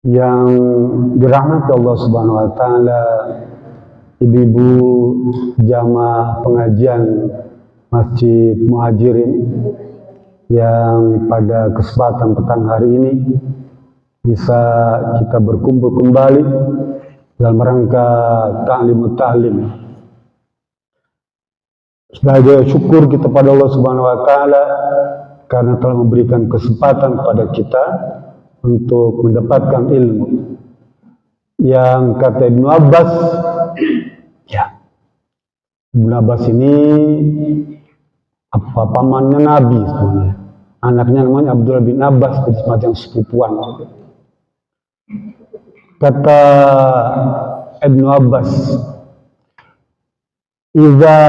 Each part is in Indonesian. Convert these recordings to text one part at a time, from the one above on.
yang dirahmati Allah Subhanahu wa taala, ibu-ibu jamaah pengajian Masjid Muhajirin yang pada kesempatan petang hari ini bisa kita berkumpul kembali dalam rangka ta'lim. Sebagai syukur kita pada Allah Subhanahu wa taala karena telah memberikan kesempatan kepada kita untuk mendapatkan ilmu. Yang kata Ibnu Abbas, ya, Ibnu Abbas ini pamannya Nabi sebenarnya. Anaknya namanya Abdullah bin Abbas, jadi semacam sepupuan. Kata Ibnu Abbas, "Idza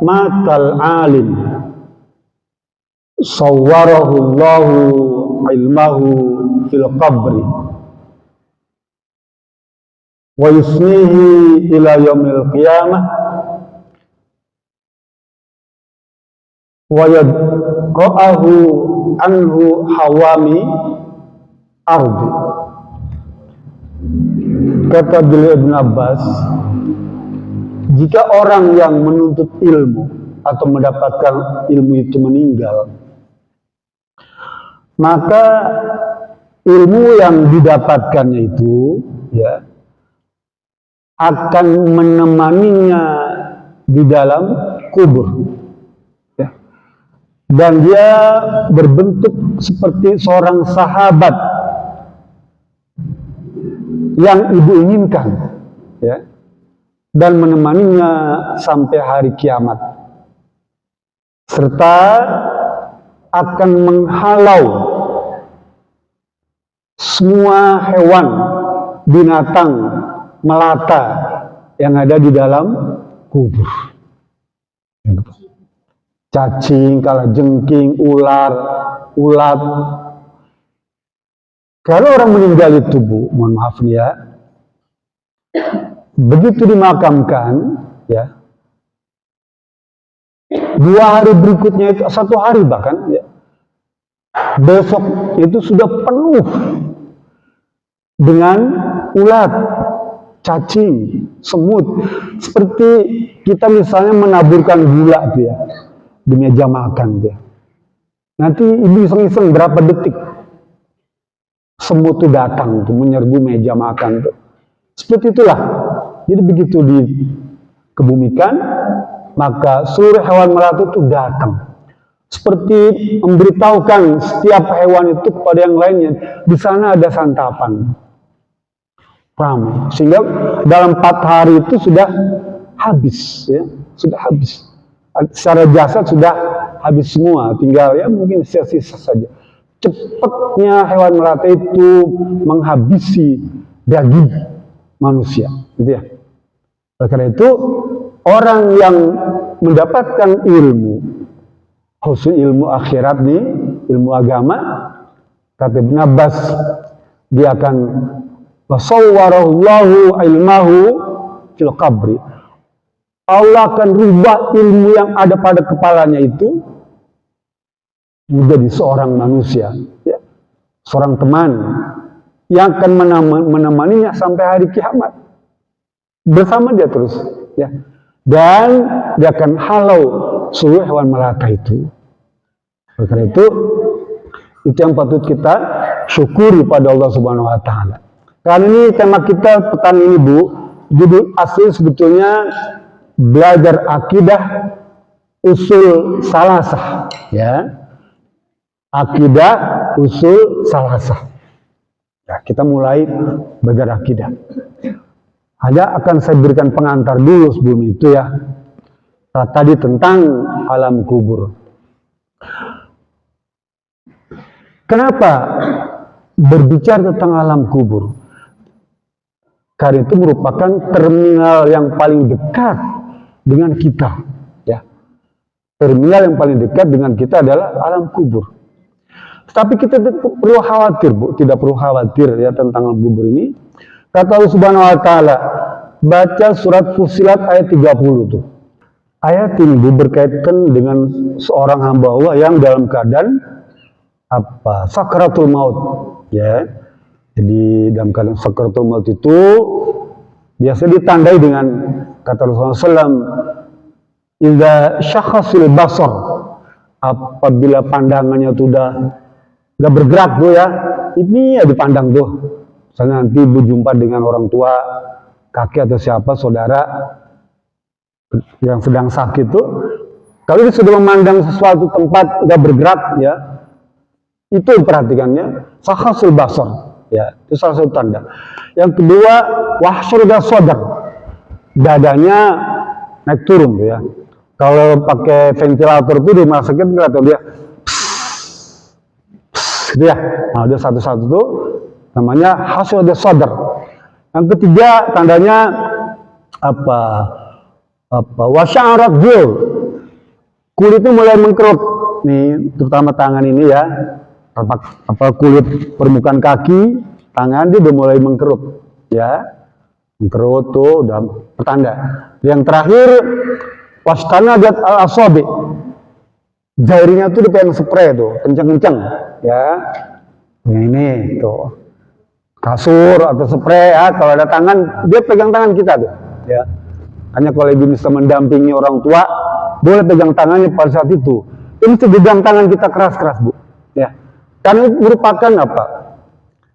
matal alim sawwarahu Allahu ilmahu fil qabri wa yusnihi ila yaumil qiyamah wa yadra'ahu anhu hawami ardi." Kata beliau Ibn Abbas, jika orang yang menuntut ilmu atau mendapatkan ilmu itu meninggal, maka ilmu yang didapatkannya itu ya akan menemaninya di dalam kubur, ya. Dan dia berbentuk seperti seorang sahabat yang ibu inginkan, ya, dan menemaninya sampai hari kiamat, serta akan menghalau semua hewan, binatang, melata yang ada di dalam kubur. Cacing, kalajengking, ular, ulat. Kalau orang meninggal itu, Bu, mohon maaf nih ya, begitu dimakamkan, ya, 2 hari berikutnya itu, 1 hari bahkan, ya, besok itu sudah penuh dengan ulat, cacing, semut. Seperti kita misalnya menaburkan gula tuh ya di meja makan tuh. Nanti ibu iseng-iseng berapa detik semut tuh datang tuh menyerbu meja makan tuh. Seperti itulah. Jadi begitu dikebumikan, maka seluruh hewan melata itu datang. Seperti memberitahukan setiap hewan itu kepada yang lainnya, di sana ada santapan. Ramai. Sehingga dalam 4 hari itu sudah habis, ya, sudah habis. Secara jasad sudah habis semua, tinggal ya mungkin sisa-sisa saja. Cepatnya hewan melata itu menghabisi daging manusia, gitu ya. Oleh karena itu, orang yang mendapatkan ilmu, khusus ilmu akhirat nih, ilmu agama, kata Ibn Abbas, dia akan wasawwarallahu ilmahu fil qabri. Allah akan rubah ilmu yang ada pada kepalanya itu menjadi seorang manusia, ya, seorang teman yang akan menemaninya sampai hari kiamat. Bersama dia terus, ya. Dan dia akan halau seluruh hewan melata itu. Oleh karena itu yang patut kita syukuri pada Allah Subhanahu wa taala. Kali ini tema kita petang ini, Bu, judul asli sebetulnya belajar akidah usul salasah, ya. Akidah usul salasah. Ya, kita mulai belajar akidah. Hanya akan saya berikan pengantar dulu sebelum itu, ya. Tadi tentang alam kubur. Kenapa berbicara tentang alam kubur? Karena itu merupakan terminal yang paling dekat dengan kita, ya. Terminal yang paling dekat dengan kita adalah alam kubur. Tapi kita perlu khawatir, Bu, tidak perlu khawatir ya tentang alam kubur ini. Kata Allah Subhanahu wa taala, baca surat Fussilat ayat 30 tuh. Ayat ini, Bu, berkaitan dengan seorang hamba Allah yang dalam keadaan apa? Sakratul maut, ya. Jadi dalam keadaan sakaratul maut itu biasanya ditandai dengan kata Rasulullah SAW, "Idza syakhasil basar," apabila pandangannya itu udah nggak bergerak tuh ya, ini ya dipandang tuh. Misalnya nanti berjumpa dengan orang tua, kakek atau siapa, saudara yang sedang sakit tuh, kalau dia sudah memandang sesuatu tempat nggak bergerak ya, itu perhatikannya sakhasul basar. Ya, itu salah satu tanda. Yang kedua, wahsyur sadar, dadanya naik turun ya. Kalau pakai ventilator itu di rumah sakit kelihatan dia, gitu ya. Nah, dia satu-satu tuh namanya hasil sadar. Yang ketiga tandanya apa wasya'arat jul, kulitnya mulai mengkerut nih, terutama tangan ini ya. Kulit permukaan kaki, tangan dia udah mulai mengkerut ya, mengkerut tuh udah pertanda. Yang terakhir wastanadat al asabi, jarinya tuh dia pengen spray tuh kenceng-kenceng ya. Ini tuh kasur atau spray ya, kalau ada tangan dia pegang tangan kita tuh ya. Hanya kalau ibu bisa mendampingi orang tua boleh pegang tangannya pada saat itu. Ini pegang tangan kita keras-keras bu ya. Karena itu merupakan apa?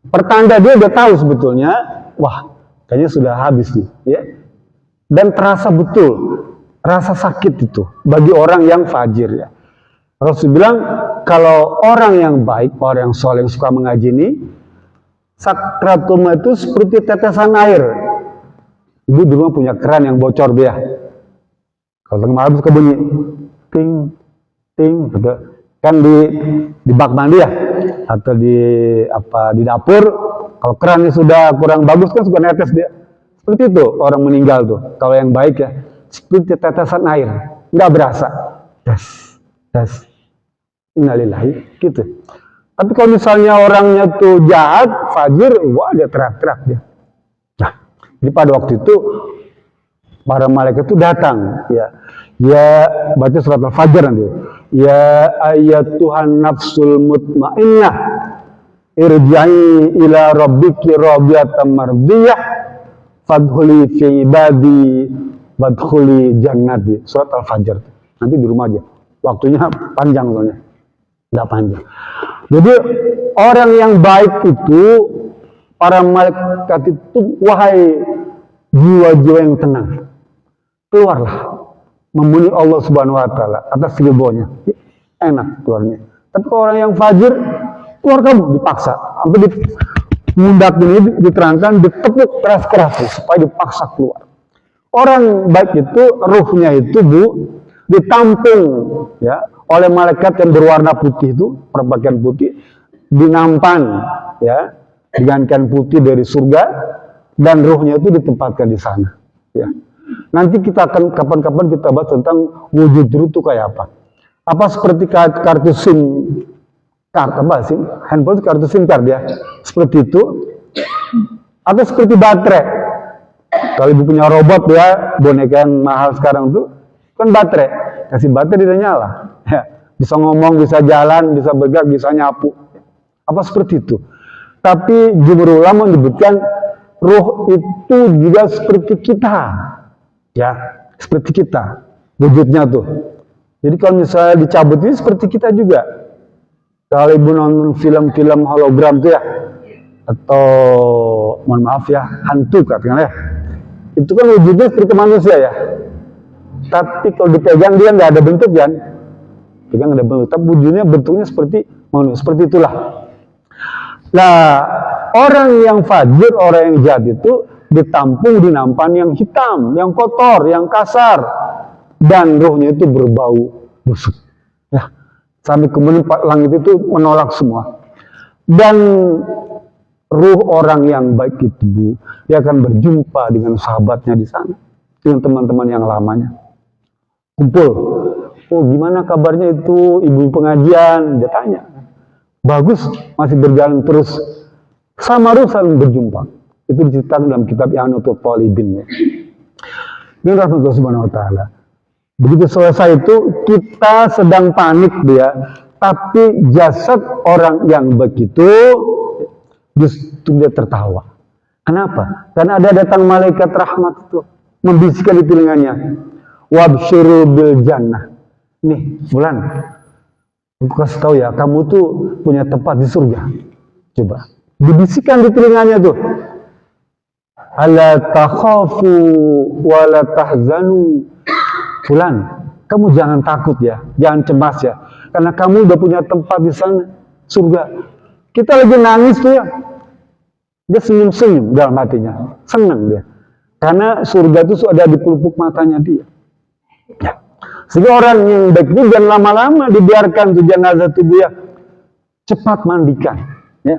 Pertanda dia udah tahu sebetulnya, wah kayaknya sudah habis nih, ya. Dan terasa betul, rasa sakit itu bagi orang yang fajir ya. Rasul bilang kalau orang yang baik, orang yang soleh yang suka mengaji ini, sakratul maut itu seperti tetesan air. Ibu di rumah punya keran yang bocor dia. Kalau tengah malam suka bunyi, ting, ting, gitu. Kan di bak mandi ya, atau di dapur, kalau kerannya sudah kurang bagus kan suka netes dia. Seperti itu orang meninggal tuh. Kalau yang baik ya, seperti tetesan air, nggak berasa. Das, innalillahi, gitu. Tapi kalau misalnya orangnya tuh jahat, fajir, wah dia teriak-teriak dia. Nah, jadi pada waktu itu para malaikat itu datang, ya baca surat al-fajr nanti. Ya ayatuhan nafsul mutmainnah, irja'i ila rabbiki radiyatan mardiyah, fadkhuli fi ibadi wadkhuli jannati. Surat al-fajr. Nanti di rumah aja. Waktunya panjang soalnya. Enggak panjang. Jadi orang yang baik itu, para malaikat itu, wahai jiwa-jiwa yang tenang, keluarlah memenuhi Allah Subhanahu wa taala atas ridhonya. Enak keluarnya. Tapi kalau orang yang fajir, keluar kamu dipaksa. Sampai di pundak ini diterangkan ditepuk keras-keras supaya dipaksa keluar. Orang baik itu ruhnya itu bu ditampung ya oleh malaikat yang berwarna putih itu, berpakaian putih, dinampan ya dengan kain putih dari surga, dan ruhnya itu ditempatkan di sana ya. Nanti kita akan kapan-kapan kita bahas tentang wujud ruh itu kayak apa. Apa seperti kartu SIM card, apa SIM handphone kartu SIM card ya, seperti itu, atau seperti baterai. Kalau ibu punya robot ya, boneka yang mahal sekarang tuh kan baterai, kasih baterai dia nyala ya. Bisa ngomong, bisa jalan, bisa bergerak, bisa nyapu. Apa seperti itu. Tapi jumhur ulama menyebutkan ruh itu juga seperti kita ya, seperti kita wujudnya tuh. Jadi kalau misalnya dicabut ini seperti kita juga. Kalau ibu nonton film-film hologram tuh ya, atau mohon maaf ya, hantu katanya ya, itu kan wujudnya seperti manusia ya. Tapi kalau dipegang dia nggak ada bentuk kan, pegang ada bentuk, tapi wujudnya bentuknya seperti manusia, seperti itulah. Nah, orang yang fajir, orang yang jahat itu ditampung di nampan yang hitam, yang kotor, yang kasar, dan ruhnya itu berbau busuk. Ya, sampai kemudian langit itu menolak semua. Dan ruh orang yang baik itu bu, dia akan berjumpa dengan sahabatnya di sana, dengan teman-teman yang lamanya. Kumpul. Oh, gimana kabarnya itu ibu pengajian? Dia tanya. Bagus, masih berjalan terus. Sama ruh saling berjumpa. Itu diceritakan dalam kitab I'anatul Talibin. Ini rahmatullah subhanahu wa ta'ala. Begitu selesai itu, kita sedang panik dia. Tapi jasad orang yang begitu justru dia tertawa. Kenapa? Karena ada datang malaikat rahmat itu membisikkan di telinganya, wabsyiru bil jannah. Nih, Fulan, aku kasih tahu ya, kamu tuh punya tempat di surga. Coba dibisikkan di telinganya tuh, ala takhafu wa la tahzanu. Fulan, kamu jangan takut ya, jangan cemas ya, karena kamu udah punya tempat di sana, surga. Kita lagi nangis tuh ya, dia senyum-senyum dalam hatinya, senang dia, karena surga itu ada di pelupuk matanya dia. Ya. Sehingga orang yang baik itu jangan lama-lama dibiarkan tuh jenazah itu dia, cepat mandikan, ya,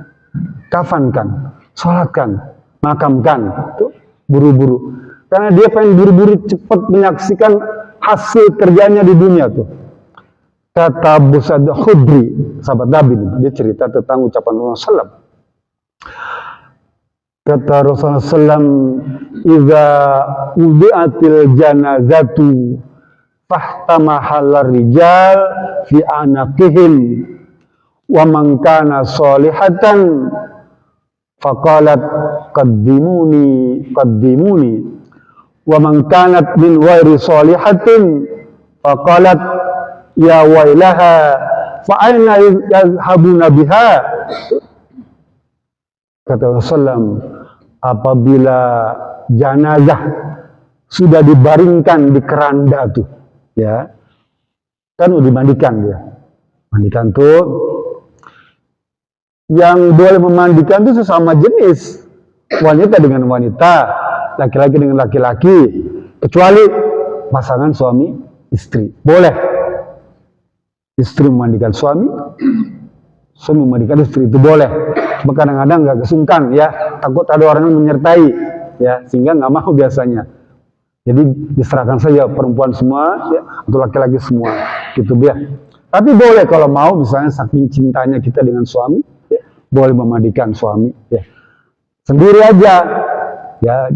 kafankan, sholatkan, makamkan, tuh buru-buru, karena dia pengen buru-buru cepat menyaksikan hasil kerjanya di dunia tuh. Kata Abu Sa'id Khudri, sahabat Nabi, dia cerita tentang ucapan Rasulullah SAW. Kata Rasulullah SAW, "Idza wudi'atil janazatu fahtamahalar rijal fi anaqihim wa man kana solihatan faqalat qaddimuni wa man kanat min ghairi solihatin faqalat ya wailaha fa aina yadhhabuna biha." Kata Rasulullah, apabila jenazah sudah dibaringkan di keranda tuh, ya, kan udah dimandikan dia, mandikan tuh, yang boleh memandikan tuh sesama jenis, wanita dengan wanita, laki-laki dengan laki-laki, kecuali pasangan suami istri. Boleh istri memandikan suami, suami memandikan istri, itu boleh. Cuma kadang-kadang nggak kesungkan ya, takut ada orang yang menyertai ya, sehingga nggak mau biasanya. Jadi diserahkan saja perempuan semua ya, atau laki-laki semua gitu ya. Tapi boleh kalau mau, misalnya saking cintanya kita dengan suami ya, boleh memandikan suami ya. Sendiri aja ya,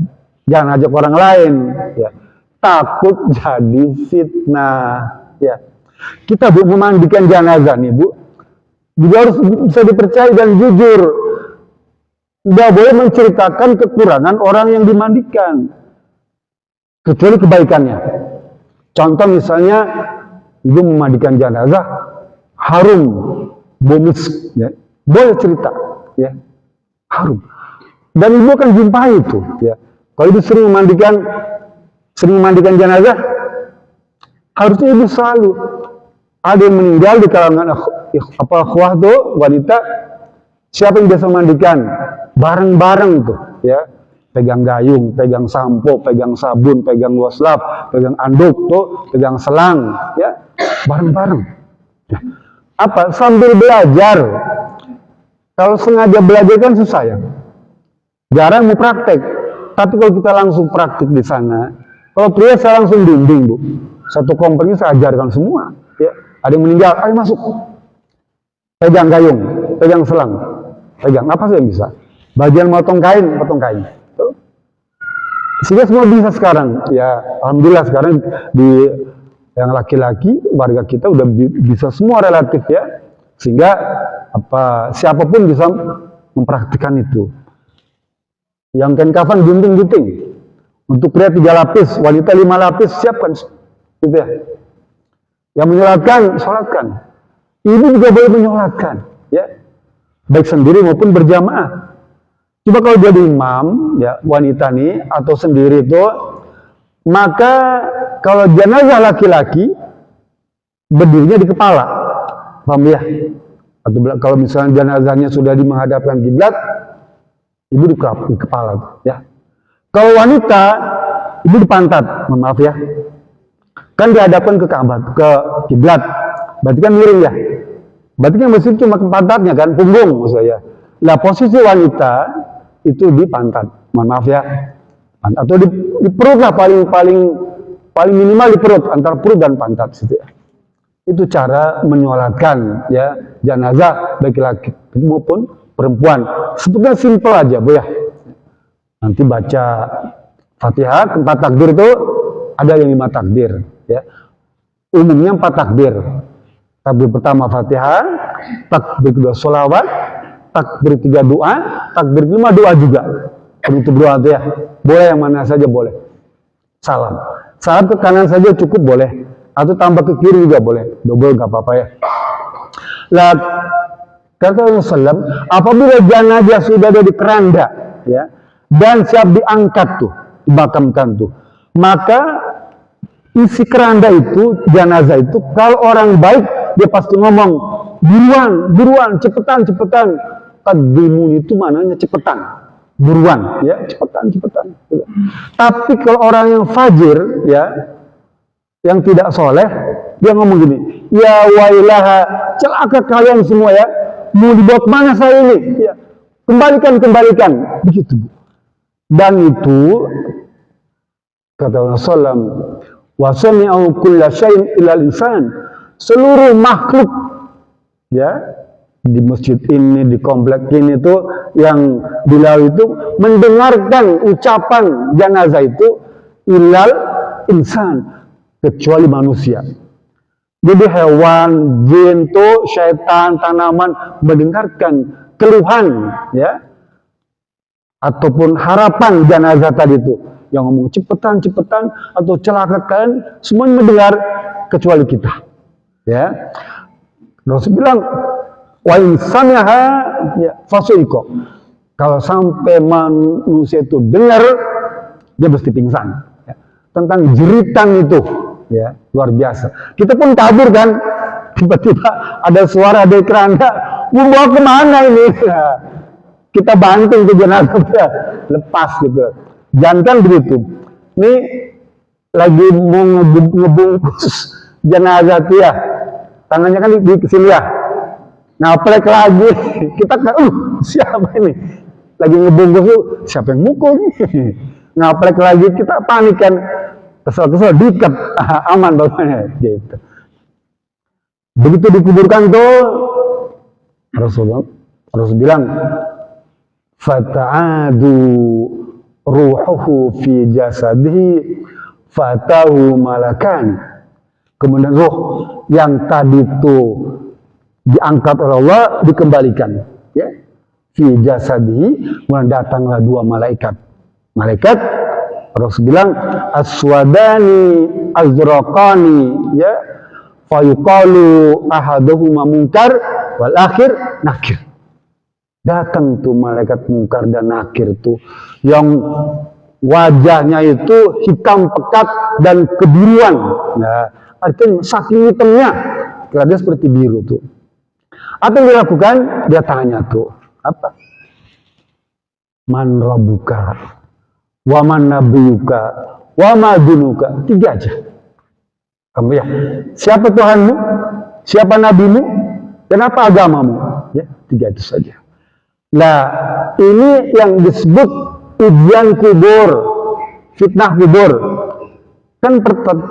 jangan ajak orang lain ya, takut jadi fitnah ya. Kita Bu memandikan jenazah nih Bu, juga harus bisa dipercaya dan jujur. Tidak boleh menceritakan kekurangan orang yang dimandikan, kecuali kebaikannya. Contoh misalnya, ibu memandikan jenazah, harum, bomis, ya, boleh cerita, ya, harum. Dan ibu akan jumpai itu, ya. Kalau ibu sering memandikan jenazah, harusnya ibu selalu. Ada yang meninggal di kalangan akhwah tuh, wanita, siapa yang biasa memandikan? Bareng-bareng tuh, ya. Pegang gayung, pegang sampo, pegang sabun, pegang waslap, pegang anduk tuh, pegang selang, ya, bareng-bareng. Ya. Apa? Sambil belajar. Kalau sengaja belajar kan susah ya. Jarang mau praktek. Tapi kalau kita langsung praktek di sana, kalau pria saya langsung bimbing Bu. Satu kompleknya saya ajarkan semua. Ya. Ada yang meninggal, ayo masuk. Pegang gayung, pegang selang, pegang apa sih yang bisa? Bagian potong kain. Sehingga semua bisa sekarang. Ya, alhamdulillah sekarang di yang laki-laki warga kita udah bisa semua relatif ya. Sehingga siapapun bisa mempraktikkan itu. Yang kain kafan gunting-gunting. Untuk pria 3 lapis, wanita 5 lapis, siapkan gitu ya. Yang menyolatkan, sholatkan. Ibu juga boleh menyolatkan, ya. Baik sendiri maupun berjamaah. Coba kalau jadi imam, ya, wanita nih, atau sendiri itu, maka kalau jenazah laki-laki, berdirinya di kepala. Paham ya? Atau kalau misalnya jenazahnya sudah menghadapkan kiblat, ibu di kepala, ya. Kalau wanita, ibu di pantat, maaf ya. Kan dihadapkan ke Ka'bah, ke kiblat. Berarti kan miring ya. Berarti kan masih cuma ke pantatnya kan, punggung maksudnya. Nah, posisi wanita itu di pantat. Mohon maaf ya. Atau di perut lah, paling minimal di perut, antara perut dan pantat situ ya. Itu cara menyolatkan ya jenazah baik laki maupun perempuan. Sebetulnya simpel aja Bu ya. Nanti baca Fatihah, 4 takbir itu ada yang 5 takbir ya. Umumnya 4 takbir. Takbir pertama Fatihah, takbir kedua sholawat, takbir 3 doa, takbir 5 doa juga. Penutup doa itu ya. Boleh yang mana saja boleh. Salam. Salam ke kanan saja cukup boleh. Atau tambah ke kiri juga boleh. Double gak apa-apa ya. Lah, kata Rasulullah, apabila jenazah sudah ada di keranda, ya, dan siap diangkat tuh, dimakamkan tuh, maka isi keranda itu, jenazah itu, kalau orang baik, dia pasti ngomong, buruan, cepetan. Qaddimun itu mananya cepetan, buruan, ya, cepetan. Tapi kalau orang yang fajir, ya, yang tidak soleh, dia ngomong gini, ya wailaha, celaka kalian semua ya, mau dibawa kemana saya ini? Ya, kembalikan, begitu Bu. Dan itu kata Rasulullah, wa sami'u kulla syai'in ilal insan, seluruh makhluk ya di masjid ini, di komplek ini tuh yang dilalui itu mendengarkan ucapan jenazah itu ilal insan, kecuali manusia. Jadi hewan, jin tuh, syaitan, tanaman mendengarkan keluhan ya ataupun harapan jenazah tadi itu yang ngomong cepetan atau celakakan, semuanya mendengar kecuali kita ya. Rasul bilang wa insanaha ya fasuiko, kalau sampai manusia itu dengar dia mesti pingsan ya. Tentang jeritan itu ya, luar biasa. Kita pun kabur kan, tiba-tiba ada suara dari keranda, mau bawa kemana ini? Ya, kita banting ke jenazah, ya, lepas gitu. Jangan kan begitu. Ini lagi mau ngebungkus jenazah tuh ya, tangannya kan di sini ya. Ngaplek lagi, kita kan, siapa ini? Lagi ngebungkus tuh, siapa yang mukul nih? Ngaplek lagi, kita panik kan. Kesel diikat, aman bagaimana gitu. Begitu dikuburkan tuh Rasul bilang fata'adu ruhuhu fi jasadihi fatahu malakan, kemudian roh yang tadi tuh diangkat oleh Allah dikembalikan ya fi jasadihi, kemudian datanglah 2 malaikat Rasul bilang aswadani azraqani ya fayuqalu ahaduhuma munkar wal akhir nakir. Datang tuh malaikat munkar dan nakir tuh yang wajahnya itu hitam pekat dan kebiruan. Nah, artinya saking hitamnya kira dia seperti biru tuh. Apa yang dilakukan? Dia tanya tuh, apa? Man rabbuka? Wa man nabiyuka wa ma dinuka, 3 aja. Kamu ya, siapa Tuhanmu, siapa nabimu, dan apa agamamu? Ya, 3 itu saja. Nah, ini yang disebut ujian kubur, fitnah kubur. Kan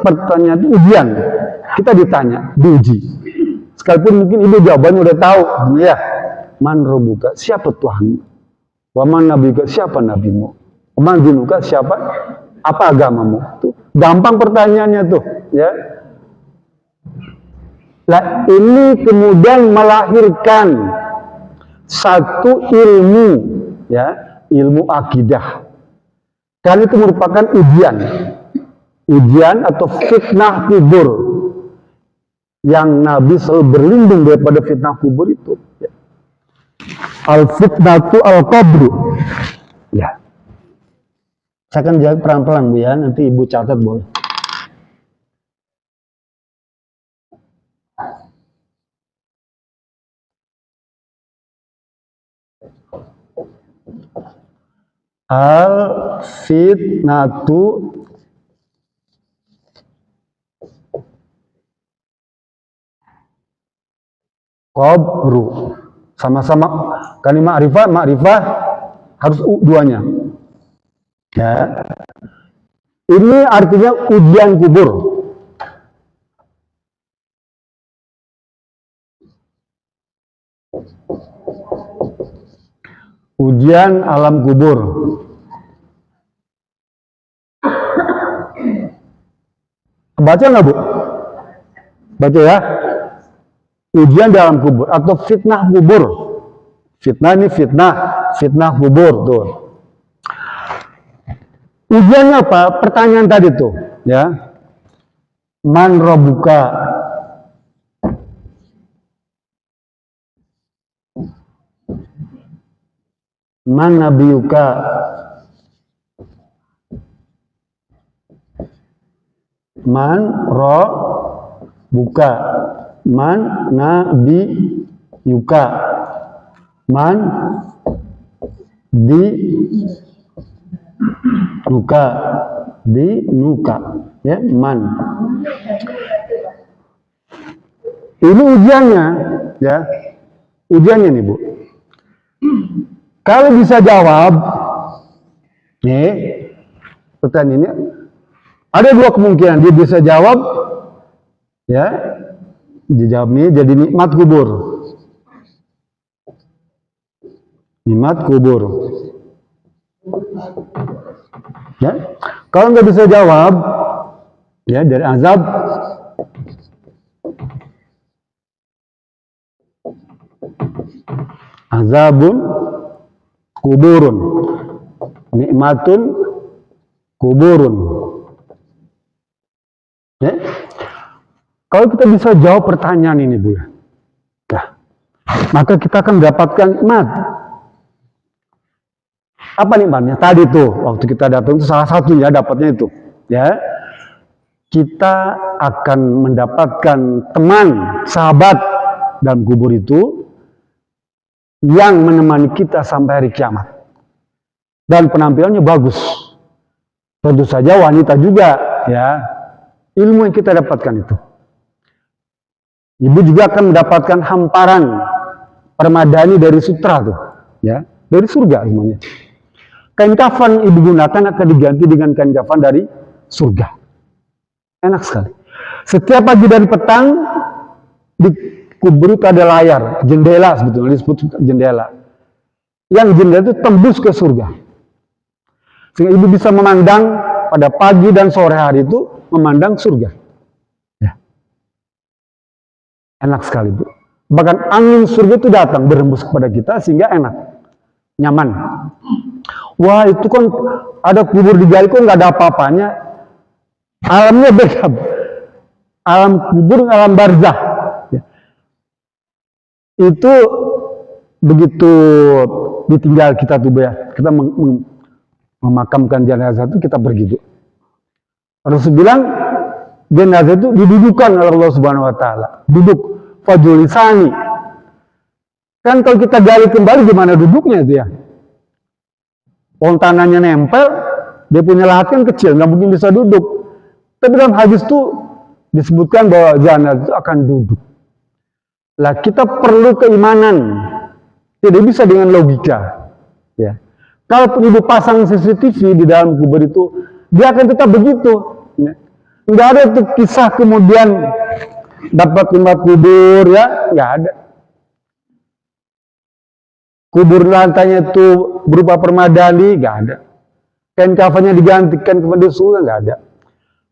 pertanyaan itu ujian. Kita ditanya, diuji. Sekalipun mungkin ibu jawabannya udah tahu, ya. Man rabbuka, siapa Tuhanmu? Wa man nabiyuka, siapa nabimu? Mandinuka, siapa? Apa agamamu? Tuh, gampang pertanyaannya tuh, ya. Nah, ini kemudian melahirkan satu ilmu, ya, ilmu akidah. Karena itu merupakan ujian atau fitnah kubur yang Nabi selalu berlindung daripada fitnah kubur itu. Ya. Al-fitnatu al-qabru. Ya. Saya akan jawab pelan-pelan Bu ya, nanti Ibu catat boleh. Al-fitnatu qabru. Sama-sama kan ini ma'rifah harus duanya. Ya. Ini artinya ujian kubur. Ujian alam kubur. Baca nggak Bu? Baca ya. Ujian dalam kubur atau fitnah kubur. Fitnah ini fitnah kubur tuh. Ujiannya apa? Pertanyaan tadi tuh, ya. Man rabbuka? Man nabiyuka? Man rabbuka? Man nabiyuka? Man di nuka, ya, man. Ini ujiannya, ya. Ujiannya nih, Bu. Kalau bisa jawab, nih, pertanyaan ini ada dua kemungkinan. Dia bisa jawab, ya, dia jawab nih jadi nikmat kubur. Nikmat kubur. Ya, kalau nggak bisa jawab, ya, dari azab, azabun kuburun, nikmatun kuburun. Ya, kalau kita bisa jawab pertanyaan ini, Bu, ya, maka kita akan mendapatkan nikmat. Apa nikmatnya? Tadi tuh, waktu kita datang itu salah satunya dapatnya itu, ya. Kita akan mendapatkan teman, sahabat dalam kubur itu yang menemani kita sampai hari kiamat. Dan penampilannya bagus. Tentu saja wanita juga, ya. Ilmu yang kita dapatkan itu. Ibu juga akan mendapatkan hamparan permadani dari sutra tuh, ya, dari surga semuanya. Kain kafan ibu gunakan akan diganti dengan kain kafan dari surga. Enak sekali. Setiap pagi dan petang di kubur itu ada layar, jendela sebetulnya disebut jendela. Yang jendela itu tembus ke surga. Sehingga ibu bisa memandang pada pagi dan sore hari itu memandang surga. Ya. Enak sekali, Bu. Bahkan angin surga itu datang berembus kepada kita sehingga enak, nyaman. Wah, itu kan ada kubur digali kok nggak ada apa-apanya. Alamnya beda. Alam kubur, alam barzah. Ya. Itu begitu ditinggal kita tuh, ya. Kita memakamkan jenazah itu kita pergi tuh. Rasul bilang jenazah itu didudukkan oleh Allah Subhanahu Wa Taala. Duduk fajulisani. Kan kalau kita gali kembali gimana duduknya itu, ya? Tanahnya nempel, dia punya lahat kan kecil, nggak mungkin bisa duduk. Tapi dalam hadis itu disebutkan bahwa jenazah itu akan duduk. Lah kita perlu keimanan, tidak bisa dengan logika. Ya. Kalaupun ibu pasang CCTV di dalam kubur itu, dia akan tetap begitu. Ya. Nggak ada tuh kisah kemudian dapat tempat kubur, ya, nggak ada. Kubur lantainya itu berupa permadani, nggak ada. Kain kafannya digantikan kepada surga, nggak ada.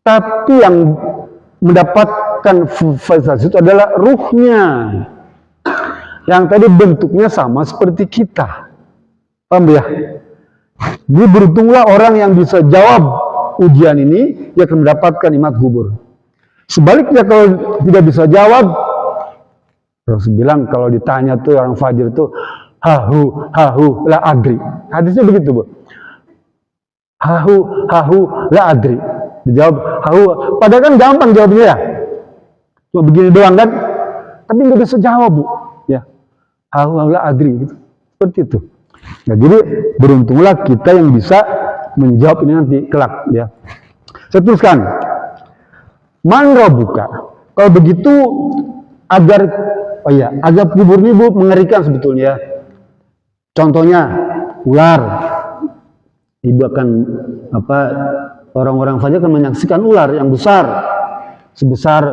Tapi yang mendapatkan fasilitas itu adalah ruhnya. Yang tadi bentuknya sama seperti kita. Paham ya? Jadi beruntunglah orang yang bisa jawab ujian ini, dia akan mendapatkan nikmat kubur. Sebaliknya kalau tidak bisa jawab, terus bilang kalau ditanya tuh orang fajir tuh, hahu la adri. Hadisnya begitu, Bu. Hahu la adri. Dijawab hahu. Padahal kan gampang jawabnya, ya. Cuma begini doang kan. Tapi nggak bisa jawab, Bu. Ya. Hahu la adri gitu. Seperti itu. Nah, jadi beruntunglah kita yang bisa menjawab ini nanti kelak, ya. Saya teruskan. Man rabbuka. Kalau begitu agar kubur ini, Bu, mengerikan sebetulnya. Contohnya ular. Ibu akan orang-orang saja akan menyaksikan ular yang besar sebesar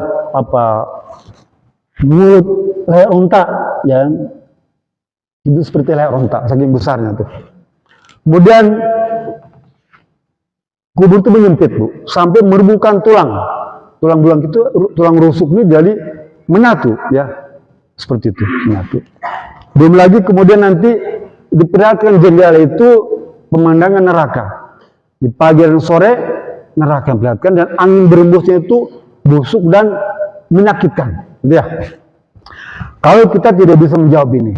mulut leher unta, ya. Itu seperti leher unta, saking besarnya tuh. Kemudian kubur itu menyempit, Bu, sampai merubuhkan tulang belang itu, tulang rusuk ini jadi menyatu, ya, seperti itu, menyatu. Belum lagi kemudian nanti diperlihatkan jendela itu pemandangan neraka. Di pagi dan sore neraka diperlihatkan dan angin berembusnya itu busuk dan menyakitkan. Ya. Kalau kita tidak bisa menjawab ini,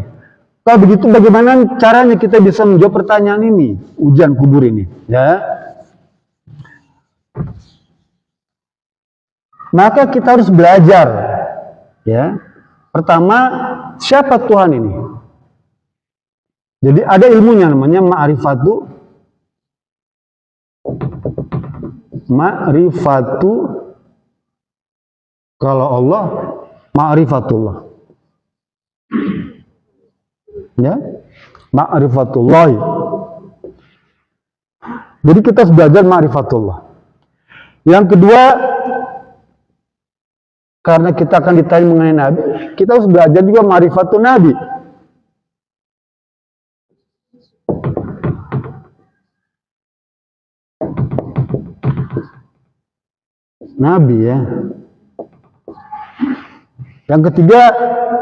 kalau begitu bagaimana caranya kita bisa menjawab pertanyaan ini, ujian kubur ini? Ya. Maka kita harus belajar. Ya. Pertama, siapa Tuhan ini? Jadi ada ilmunya namanya ma'rifatu kalau Allah ma'rifatullah. Ya, ma'rifatullah. Jadi kita harus belajar ma'rifatullah. Yang kedua, karena kita akan ditanya mengenai Nabi, kita harus belajar juga ma'rifatun Nabi. Nabi ya. Yang ketiga,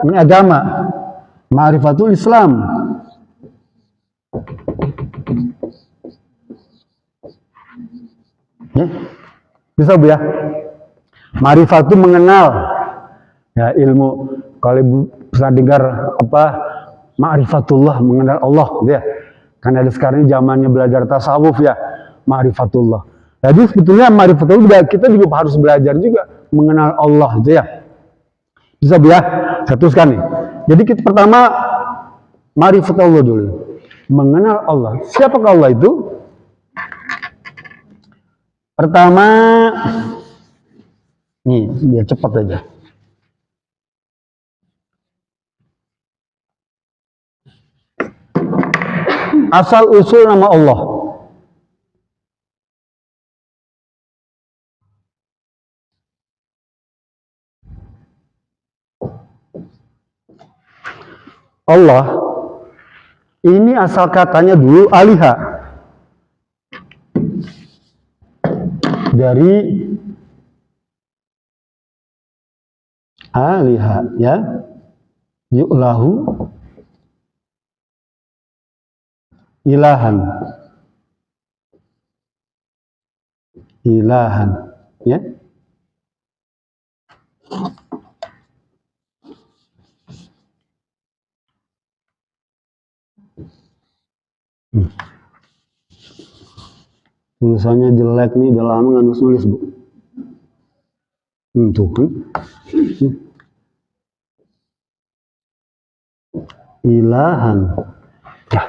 ini agama. Ma'rifatul Islam. Ya. Bisa Bu ya? Ma'rifat itu mengenal. Ya, ilmu. Kalau Ibu pernah dengar apa? Ma'rifatullah, mengenal Allah gitu ya. Karena ada sekarang ini zamannya belajar tasawuf ya. Ma'rifatullah. Jadi sebetulnya ma'rifatullah kita juga harus belajar juga mengenal Allah gitu ya. Bisa Bu ya? Saya teruskan nih. Jadi kita pertama ma'rifatullah dulu. Mengenal Allah. Siapakah Allah itu? Pertama, nih biar cepat aja. Asal usul nama Allah. Allah ini asal katanya dulu aliha, dari aliha ya, yu'lahu ilahan, ilahan ya. Tulisannya jelek nih, udah lama nggak nulis Bu. Tuh kan. Ilahan. Ya.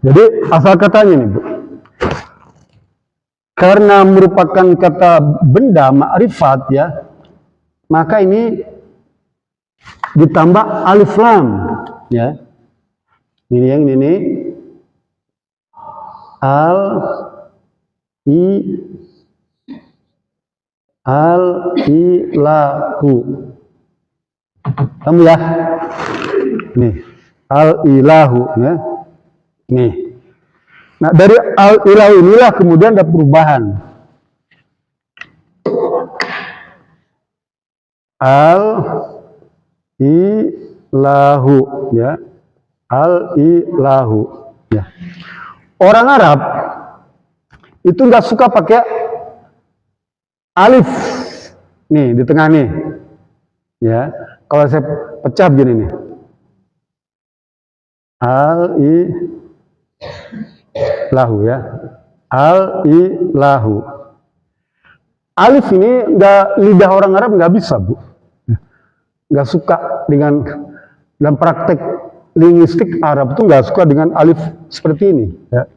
Jadi asal katanya nih Bu. Karena merupakan kata benda ma'rifat ya, maka ini ditambah alif lam ya. Ini yang ini al-ilahu. Kamu ya? Nih, al-ilahu ya. Nih. Nah, dari al-ilahu inilah kemudian ada perubahan. Al-ilahu ya. Al-ilahu ya. Orang Arab itu nggak suka pakai alif nih di tengah nih ya. Kalau saya pecah begini nih, al-ilahu ya, al-ilahu. Alif ini nggak, lidah orang Arab nggak bisa Bu, nggak suka dengan, dalam praktek linguistik Arab itu nggak suka dengan alif seperti ini ya.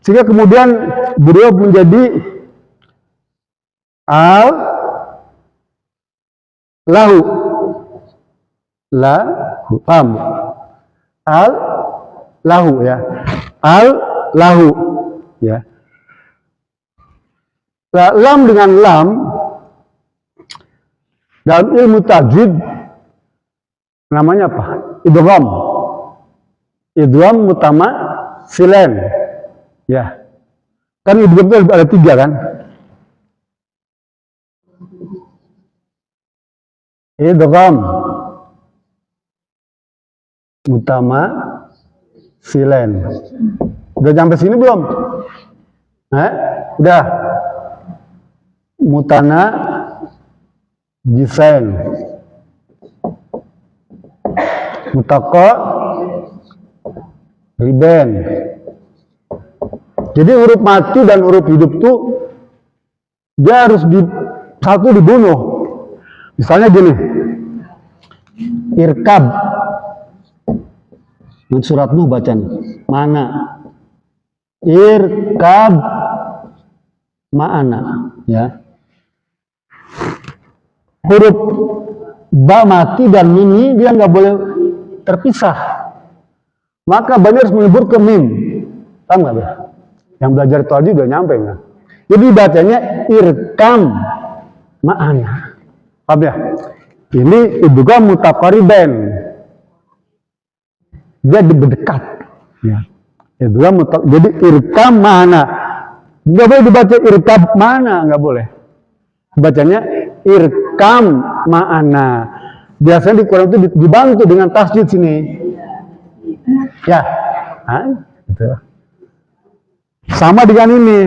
Sehingga kemudian beliau menjadi al-lahu, lahu, paham? Al-lahu ya, al-lahu ya. Nah, lam dengan lam dalam ilmu tajwid namanya apa? Idgham. Idgham mutama silen. Ya. Kan idgham itu ada 3 kan? Idgham utama silen. Udah sampai sini belum? Udah. Mutana jisain. Mutako riben. Jadi huruf mati dan huruf hidup tuh dia harus satu dibunuh. Misalnya gini, irkab. Surat Nuh bacanya. Mana? Irkab ma'ana. Ya. Huruf ba mati dan mimi dia nggak boleh terpisah. Maka Bani harus menyebut ke mim. Paham nggak, Bro? Yang belajar tadi udah nyampe nggak? Jadi bacanya irkam ma'ana. Paham ya? Ini juga mutaqariban. Dia berdekat. Ya. Jadi irkam ma'ana. Nggak boleh dibaca irkam mana, nggak boleh. Bacanya irkam ma'ana. Biasanya di Quran itu dibantu dengan tasjid sini. Ya, gitu. Sama dengan ini,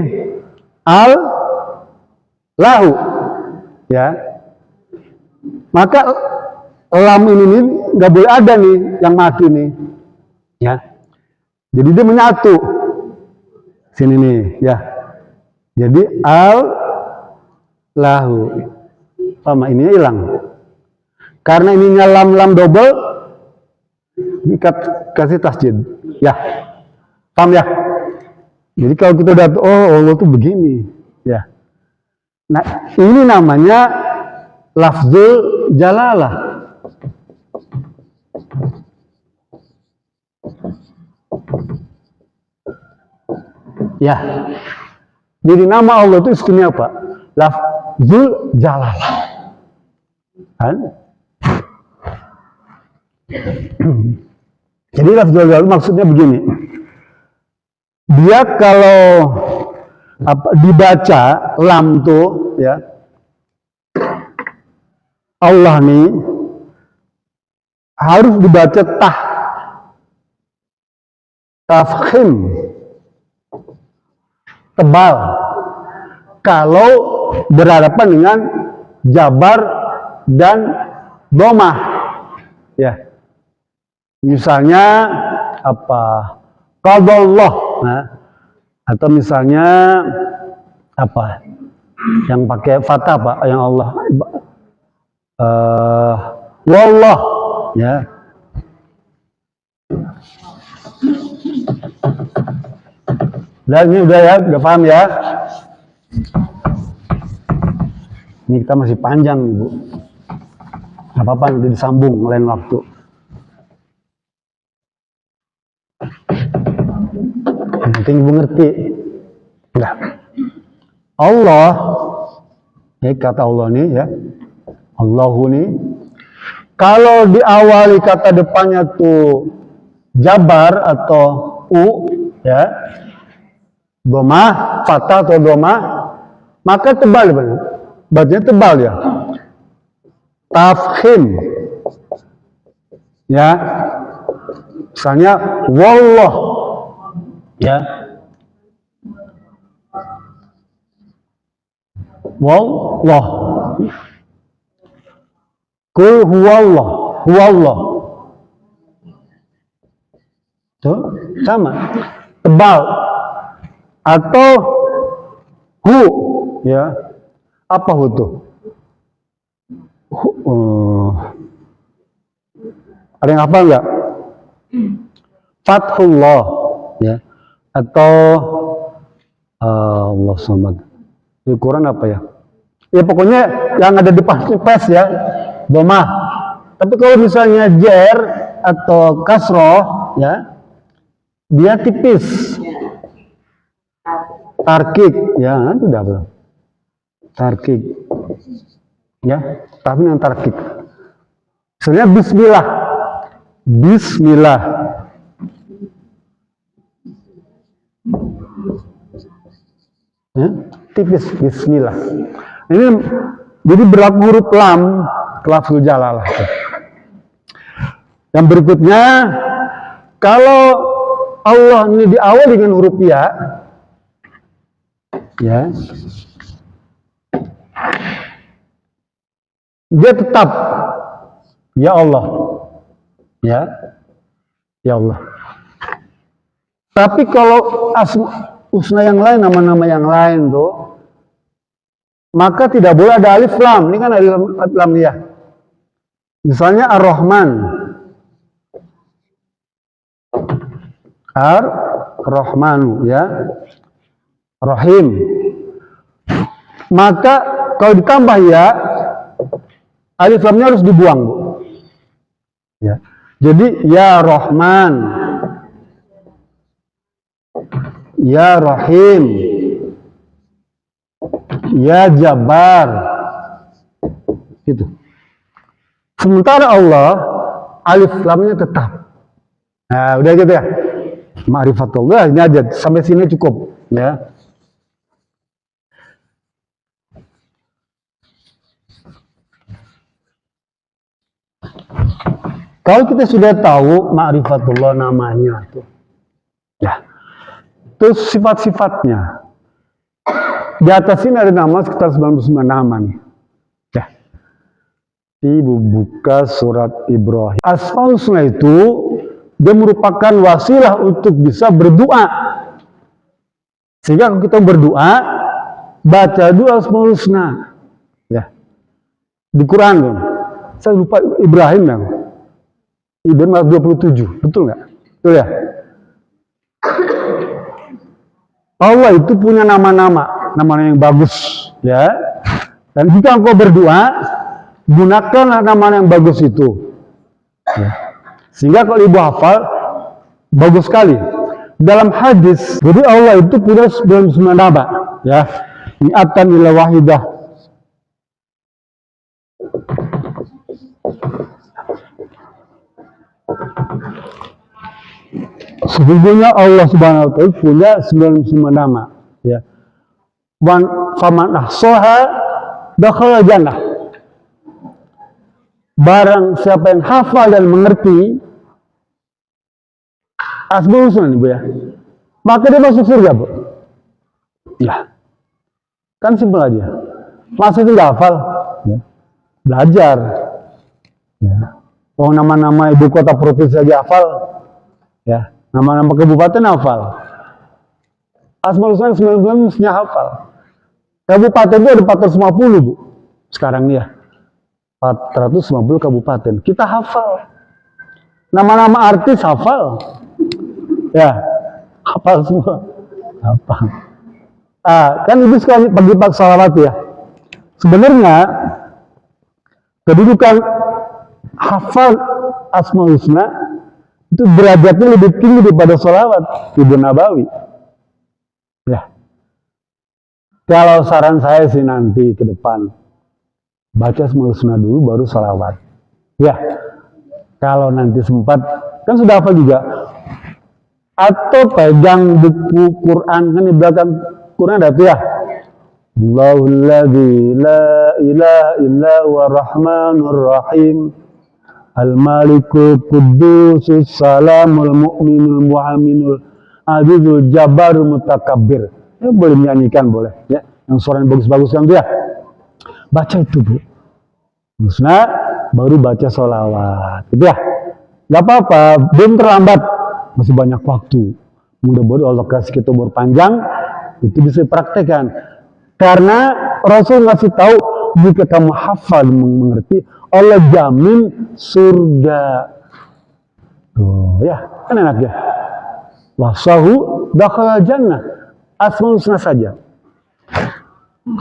al lahu, ya. Maka lam ini nih nggak boleh ada nih yang mati nih, ya. Jadi dia menyatu sini nih, ya. Jadi al lahu, sama ini hilang. Karena ininya lam double, kasih tasjid, ya. Paham ya? Jadi kalau kita udah, oh Allah tuh begini, ya. Nah ini namanya lafzul jalalah. Ya. Jadi nama Allah itu ismnya apa? Lafzul jalalah. Kan? Jadi lafzul jalalah maksudnya begini. Dia kalau dibaca lam tuh ya Allah nih harus dibaca tafkhim tebal kalau berhadapan dengan jabar dan domah ya. Misalnya apa? Qadallah. Nah, atau misalnya apa yang pakai fathah apa yang Allah wallah ya. Dan ini udah ya, udah paham ya. Ini kita masih panjang Ibu, nggak apa-apa nanti disambung lain waktu. Yang penting Ibu ngerti. Enggak. Allah, kata Allah nih ya, Allahu nih, kalau diawali kata depannya tuh jabar atau u, ya, domah, fathah atau domah, maka tebal benar. Bacanya tebal ya. Tafkhim, ya, misalnya wallah. Ya, wallah, kul huwallah, huwallah, tuh sama, tebal, atau hu, ya, apa hu tuh? Ada yang hafal nggak? Fathullah, ya. Atau Allah Samad. Di Quran apa ya? Ya pokoknya yang ada di pas ya, domah. Tapi kalau misalnya jer atau kasroh, ya, dia tipis. Tarkik, ya, sudah belum? Tarkik, ya, tapi yang tarkik. Misalnya Bismillah, Bismillah. Ya, tipis Bismillah. Ini jadi berlaku huruf lam lafzul jalalah. Yang berikutnya, kalau Allah ini diawali dengan huruf ya, ya, dia tetap ya Allah, ya, ya Allah. Tapi kalau asma husna yang lain, nama-nama yang lain tuh, maka tidak boleh ada alif lam. Ini kan alif lam ya. Misalnya Ar-Rahman, Ar-Rahmanu, ya, Rahim. Maka kalau ditambah ya, alif lamnya harus dibuang, Bu. Ya. Jadi ya Rahman, ya Rahim, ya Jabbar, gitu. Sementara Allah alif lamnya tetap. Nah, udah gitu ya. Ma'rifatullah ini aja, sampai sini cukup, ya. Kalau kita sudah tahu ma'rifatullah namanya tuh, ya, terus sifat-sifatnya. Di atas ini ada nama sekitar 99 nama nih. Ya. Ibu buka surat Ibrahim. Asmaul Husna itu dia merupakan wasilah untuk bisa berdoa. Sehingga kalau kita berdoa, baca doa Asmaul Husna. Ya. Di Quran dong. Saya lupa Ibrahim ya. Ibrahim 27, betul nggak? Betul ya? Allah itu punya nama-nama yang bagus, ya. Dan jika engkau berdoa, gunakanlah nama yang bagus itu. Ya. Sehingga kalau ibu hafal, bagus sekali. Dalam hadis, jadi Allah itu punya 99 nama, ya. Ni'atan ila wahidah. Sesungguhnya Allah Subhanahu wa taala punya 99 nama, ya. Faman ahsaha dakhala jannah. Barang siapa yang hafal dan mengerti Asmaul Husna nih, Bu, ya, maka dia masuk surga, Bu. Ya. Kan simpel aja. Masa itu nggak hafal? Ya. Belajar. Ya. Oh, nama-nama ibu kota provinsi aja hafal. Ya. Nama-nama kabupaten hafal. Asmaul Husna 99 mestinya hafal. Kabupaten itu ada 450, Bu. Sekarang nih ya. 450 kabupaten. Kita hafal. Nama-nama artis hafal. Ya. Hafal semua. Hafal. Kan itu sekali pagi-pagi salawat ya. Sebenarnya kedudukan hafal Asmaul Husna itu derajatnya lebih tinggi daripada sholawat Ibu Nabawi. Ya. Kalau saran saya sih nanti ke depan baca Asmaul Husna dulu baru sholawat. Ya. Kalau nanti sempat kan sudah hafal juga. Atau pegang buku Quran, kan di belakang Quran ada tuh ya. Allahul ladzi la ilaha illa huwa rahmanur rahim. Al-Malikul Qudusus Salamul Mu'minul Muhaminul Azizul Jabbarul Mutakabbir. Ya, boleh menyanyikan, boleh. Ya, yang suaranya bagus-bagus kan dia. Baca itu, Bu. Husna, baru baca sholawat. Gitu ya. Gak apa-apa, belum terlambat. Masih banyak waktu. Mudah-mudahan Allah kasih kita umur panjang, itu bisa dipraktekkan. Karena Rasul ngasih tahu, jika kamu hafal mengerti, Allah jamin surga. Oh ya, kan enak ya. Wasahu dakhala jannah. Asmaul Husna saja.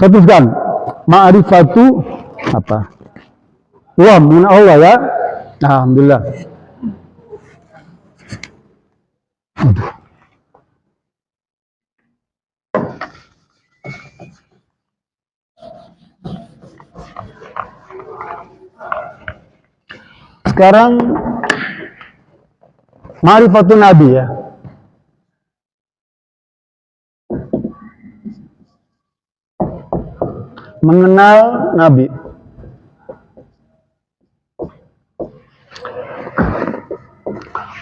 Teruskan. Ma'rifatu apa? Wah, mengenai Allah ya. Alhamdulillah. Aduh. Sekarang Ma'rifatun Nabi ya. Mengenal Nabi.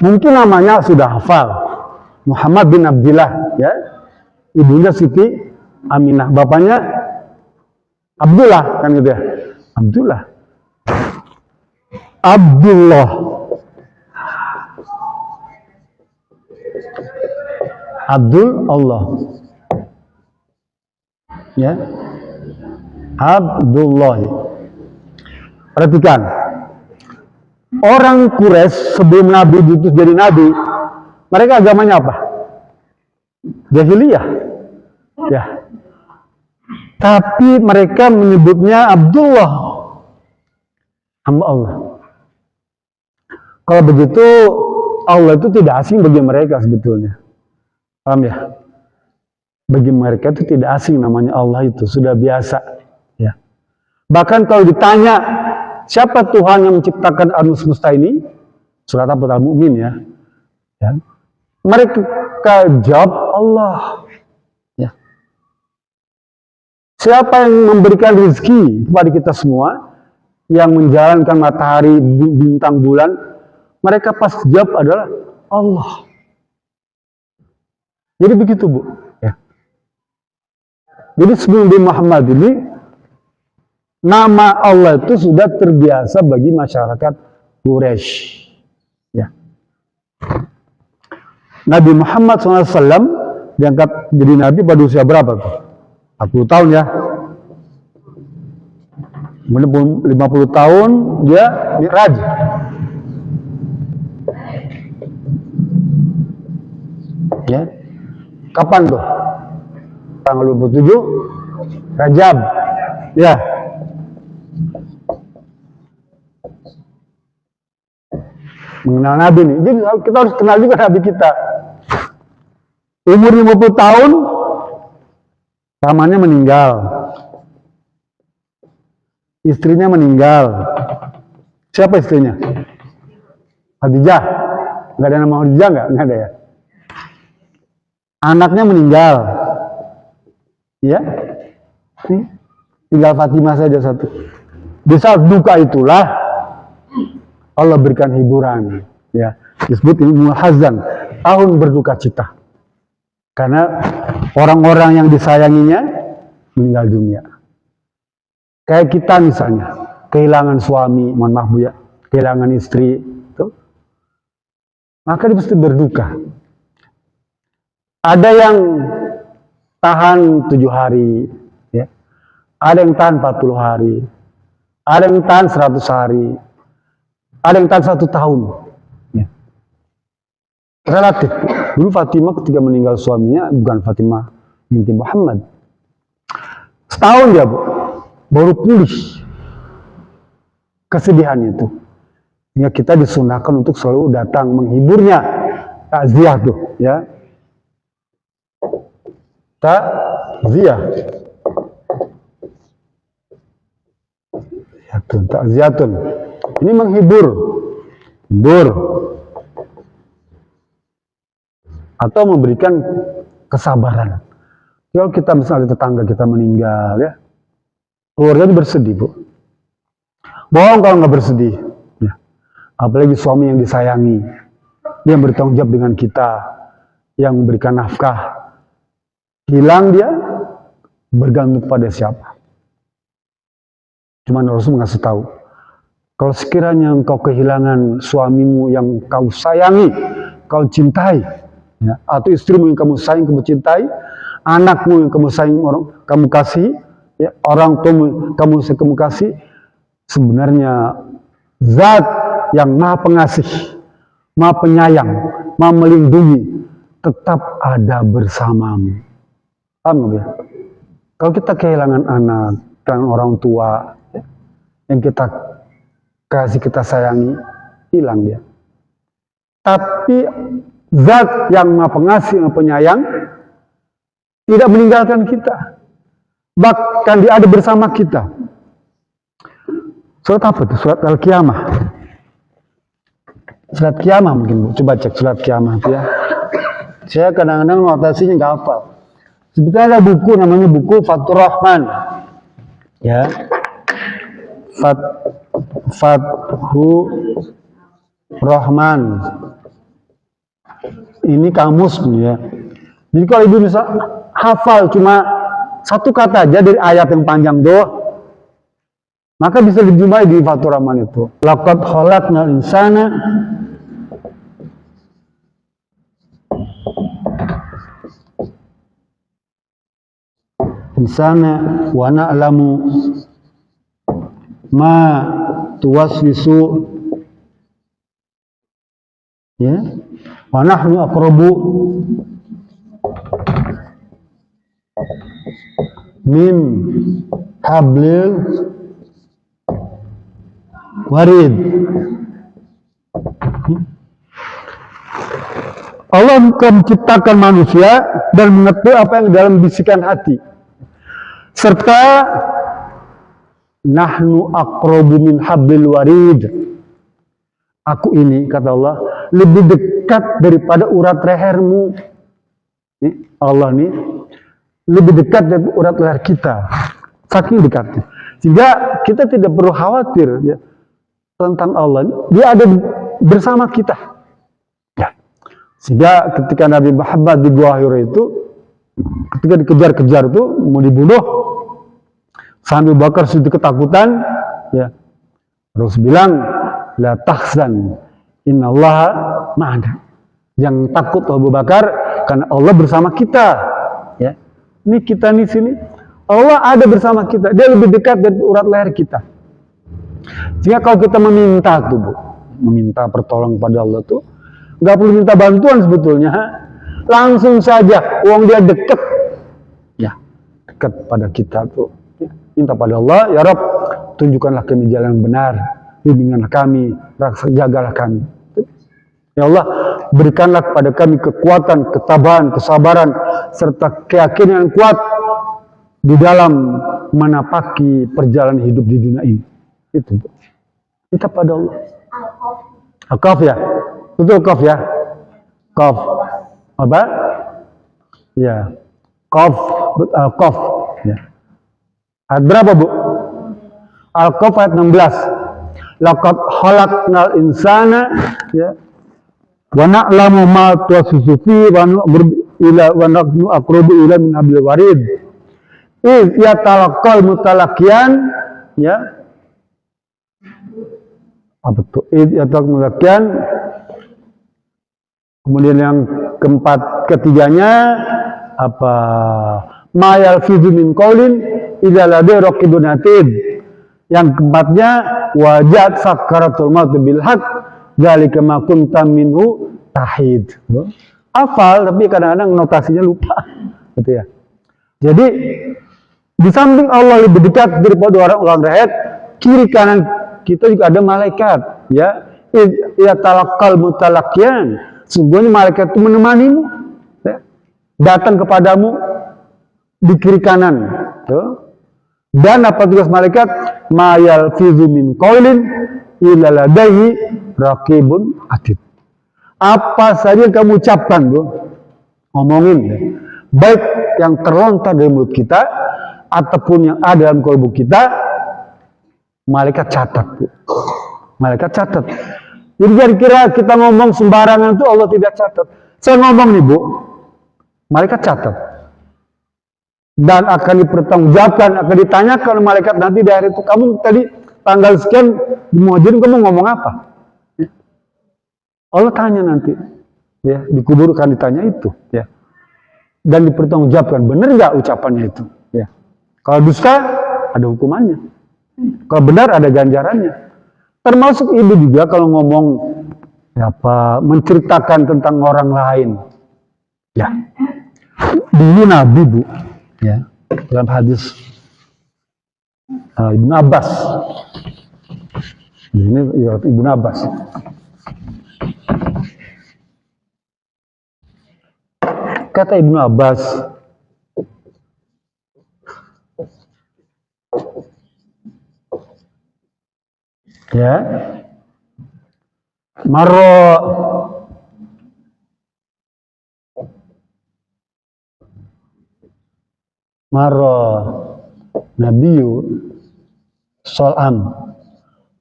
Mungkin namanya sudah hafal. Muhammad bin Abdillah, ya. Ibunya Siti Aminah, bapaknya Abdullah, kan gitu ya. Abdullah. Abdullah. Abdul Allah. Ya. Abdullah. Perhatikan. Orang Quraisy sebelum Nabi diutus jadi nabi, mereka agamanya apa? Jahiliyah. Ya. Tapi mereka menyebutnya Abdullah, hamba Allah. Kalau begitu, Allah itu tidak asing bagi mereka sebetulnya. Paham ya? Bagi mereka itu tidak asing namanya Allah, itu sudah biasa. Ya. Bahkan kalau ditanya, siapa Tuhan yang menciptakan alam semesta ini? Surat Al-Mu'min, ya. Ya. Mereka jawab Allah. Ya. Siapa yang memberikan rezeki kepada kita semua, yang menjalankan matahari, bintang, bulan, mereka pas jawab adalah Allah. Jadi begitu, Bu. Ya. Jadi sebelum Nabi Muhammad ini, nama Allah itu sudah terbiasa bagi masyarakat Quraisy. Ya. Nabi Muhammad SAW diangkat jadi nabi pada usia berapa tuh? 40 tahun ya. Kemudian 50 tahun dia Mi'raj. Ya. Kapan tuh? Tanggal 27 Rajab. Ya. Mengenal Nabi nih. Jadi kita harus kenal juga Nabi kita. Umur 50 tahun, pamannya meninggal. Istrinya meninggal. Siapa istrinya? Khadijah. Nggak ada nama Khadijah nggak? Nggak ada ya. Anaknya meninggal. Ya. Tinggal Fatimah saja satu. Di saat duka itulah Allah berikan hiburan. Ya. Disebut Ilmu Hazan. Tahun berduka cita. Karena orang-orang yang disayanginya meninggal dunia. Kayak kita misalnya, kehilangan suami, mohon maaf Bu ya, kehilangan istri, itu, maka dia pasti berduka. Ada yang tahan 7 hari, ya. Ada yang tahan 40 hari, ada yang tahan 100 hari, ada yang tahan 1 tahun. Ya. Relatif. Dulu Fatimah ketika meninggal suaminya, bukan Fatimah binti Muhammad. Setahun dia, Bu, baru pulih kesedihannya itu. Ya, kita disunahkan untuk selalu datang menghiburnya, takziah tuh, ya. Takziah. Takziatun. Ini menghibur. Hibur. Atau memberikan kesabaran. Kalau kita misalnya tetangga kita meninggal, ya, keluarganya bersedih, Bu. Bohong kalau nggak bersedih. Ya. Apalagi suami yang disayangi, yang bertanggung jawab dengan kita, yang memberikan nafkah. Hilang dia, bergantung pada siapa. Cuman Rasul ngasih tahu, kalau sekiranya engkau kehilangan suamimu yang kau sayangi, kau cintai, ya, atau istrimu yang kamu sayang, kamu cintai, anakmu yang kamu sayang, kamu kasih, ya, orang tuamu kamu kasih, sebenarnya Zat yang Maha Pengasih, Maha Penyayang, Maha Melindungi, tetap ada bersamamu. Paham ya? Kalau kita kehilangan anak, kehilangan orang tua, ya, yang kita kasih, kita sayangi, hilang dia. Tapi Zat yang Maha Pengasih, Maha Penyayang tidak meninggalkan kita. Bahkan dia ada bersama kita. Surat apa itu? Surat Al-Qiyamah. Surat Qiyamah mungkin, Bu. Coba cek surat Qiyamah itu ya. Saya kadang-kadang notasinya nggak hafal. Sebetulnya ada buku namanya buku Fathur Rahman. Ya. Fathu Rahman. Ini kamus ya. Jadi kalau ibu bisa hafal cuma satu kata aja dari ayat yang panjang tuh, maka bisa dijumpai di Fathur Rahman itu. Laqad khalaqnal insana wa na'lamu ma tuwaswisu ya wa nahnu aqrabu min hablil warid. Allah menciptakan manusia dan mengetahui apa yang dalam bisikan hati, serta nahnu aqrabu min hablil warid. Aku ini, kata Allah, lebih dekat daripada urat lehermu. Allah ini lebih dekat dari urat leher kita, saking dekatnya. Sehingga kita tidak perlu khawatir ya, tentang Allah. Dia ada bersama kita. Ya. Sehingga ketika Nabi Muhammad di Gua Hira itu, ketika dikejar-kejar itu mau dibunuh, sambil Bakar sudah ketakutan, ya, terus bilang, la tahzan, innallaha ma'ana. Yang takut Abu Bakar karena Allah bersama kita. Ya, ini kita di sini, Allah ada bersama kita. Dia lebih dekat dari urat leher kita. Jika kalau kita meminta tuh, Bu, meminta pertolongan pada Allah tuh, nggak perlu minta bantuan sebetulnya, langsung saja, uang dia dekat, ya, dekat pada kita tuh. Minta pada Allah, ya Rabb, tunjukkanlah kami jalan yang benar, bimbinganlah kami, jagalah kami. Ya Allah, berikanlah kepada kami kekuatan, ketabahan, kesabaran, serta keyakinan yang kuat di dalam menapaki perjalanan hidup di dunia ini. Itu, minta pada Allah. Al-Qaf ya, betul Qaf ya, Qaf, apa? Ya, Qaf, Al-Qaf. Ya. Ayat berapa, Bu? Al-Qaf ayat 16. Laqad khalaqnal insana ya wa na'lamu ma tuwaswisu fi wa nahnu aqrabu ila min hablil warid. Iz yatalaqal mutalaqiyan ya. Apa itu? Iz yatalaqal mutalaqiyan. Kemudian yang keempat, ketiganya apa? Ma yalfizu min qaulin idza ladai raqibun atid. Yang keempatnya wajat sakaratul maut bil haq dzalika ma kunta minhu tahid. Hafal tapi kadang-kadang notasinya lupa gitu ya. Jadi di samping Allah lebih dekat daripada orang leher, kiri kanan kita juga ada malaikat ya. Ya talaqqal mutalaqiyan. Sungguhnya malaikat itu menemanimu ya. Datang kepadamu di kiri kanan tuh. Dan apa tugas malaikat? Ma yalfizu min qaulin illa ladaihi raqibun atid. Apa saja yang kamu ucapkan, Bu, ngomongin, ya. Baik yang terlontar dari mulut kita ataupun yang ada dalam kalbu kita, malaikat catat, Bu. Malaikat catat. Jadi jangan kira kita ngomong sembarangan itu Allah tidak catat. Saya ngomong nih, Bu, malaikat catat. Dan akan dipertanggungjawabkan, akan ditanyakan malaikat nanti di hari itu, kamu tadi tanggal sekian di Muhajirin kamu ngomong apa? Ya. Allah tanya nanti, ya, dikuburkan ditanya itu, ya, dan dipertanggungjawabkan benar nggak ucapannya itu, ya. Kalau dusta ada hukumannya, kalau benar ada ganjarannya. Termasuk ibu juga kalau ngomong, ya, apa, menceritakan tentang orang lain, ya. Dulu Nabi, Bu, ya, dalam hadis Ibnu Abbas. Ini Ibnu Abbas. Kata Ibnu Abbas, ya, Maro Nabiyu Sol'am.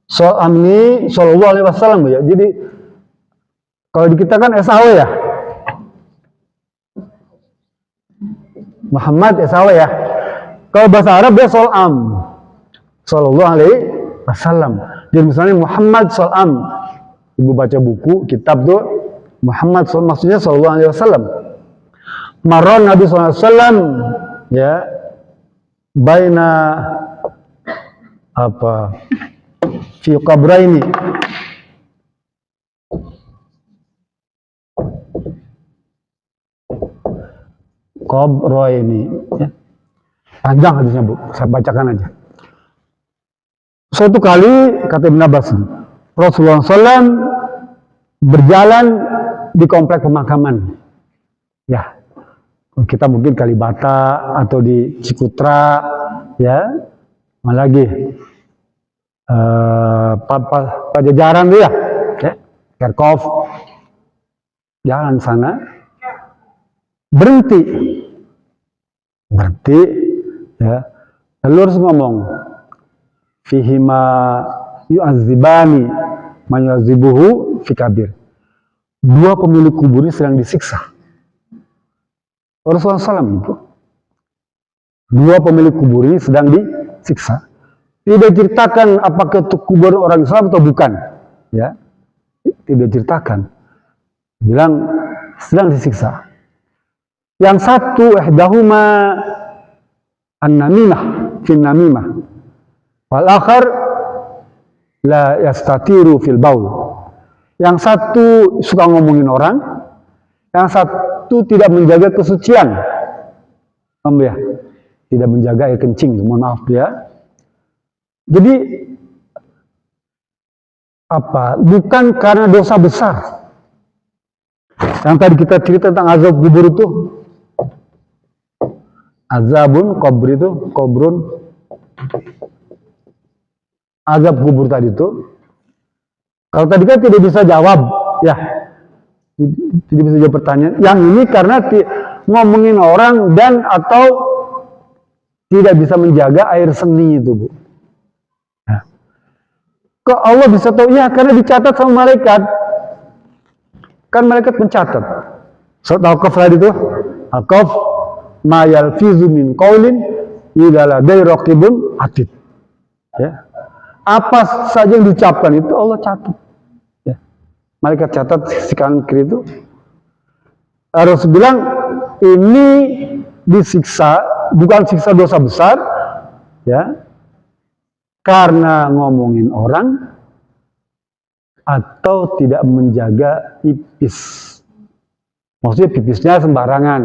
Sol'am ini Sallallahu Alaihi Wasallam ya. Jadi kalau di kita kan SAW ya. Muhammad ya salah ya. Kalau bahasa Arab dia Sol'am. Sallallahu alaihi wasallam. Jadi misalnya Muhammad Sol'am. Ibu baca buku, kitab tuh Muhammad maksudnya Sallallahu alaihi wasallam. Maron Nabi Sallallahu alaihi wasallam ya baina apa fi qabraini ini ya. Panjang hadisnya Bu, saya bacakan aja. Suatu kali kata Ibn Abbas, Rasulullah SAW berjalan di komplek pemakaman. Ya, kita mungkin Kalibata atau di Cikutra, ya, mana lagi Pajajaran tuh ya, Kerkov, jalan sana, berhenti, ya, lalu harus ngomong, fihima yu'adzibani mayu'adzibuhu fi kabir. Dua pemilik kubur ini sedang disiksa. Rasulullah SAW itu. Dua pemilik kubur ini sedang disiksa. Tidak ceritakan apakah itu kubur orang Islam atau bukan. Ya, tidak ceritakan. Bilang sedang disiksa. Yang satu ihdahuma an-namimah fin namimah. Wal akhar la yastatiru fil baul. Yang satu suka ngomongin orang, yang satu tidak menjaga kesucian. Ya, tidak menjaga air kencing, mohon maaf ya. Jadi apa? Bukan karena dosa besar. Yang tadi kita cerita tentang azab kubur itu, azabun kubur itu, kubrun, azab kubur tadi itu. Kalau tadi kan tidak bisa jawab, ya, tidak bisa jawab pertanyaan. Yang ini karena ngomongin orang dan atau tidak bisa menjaga air seni itu, Bu. Nah, kok Allah bisa tahu? Ya, karena dicatat sama malaikat. Kan malaikat mencatat. Surat Al-Kahf tadi itu, Al-Kahf ma yalfizu min qaulin illa ladai raqibun atid. Ya. Apa saja yang diucapkan itu Allah catat. Ya. Malaikat catat sisi kanan kiri itu. Harus bilang ini disiksa, bukan siksa dosa besar, ya, karena ngomongin orang atau tidak menjaga pipis. Maksudnya pipisnya sembarangan.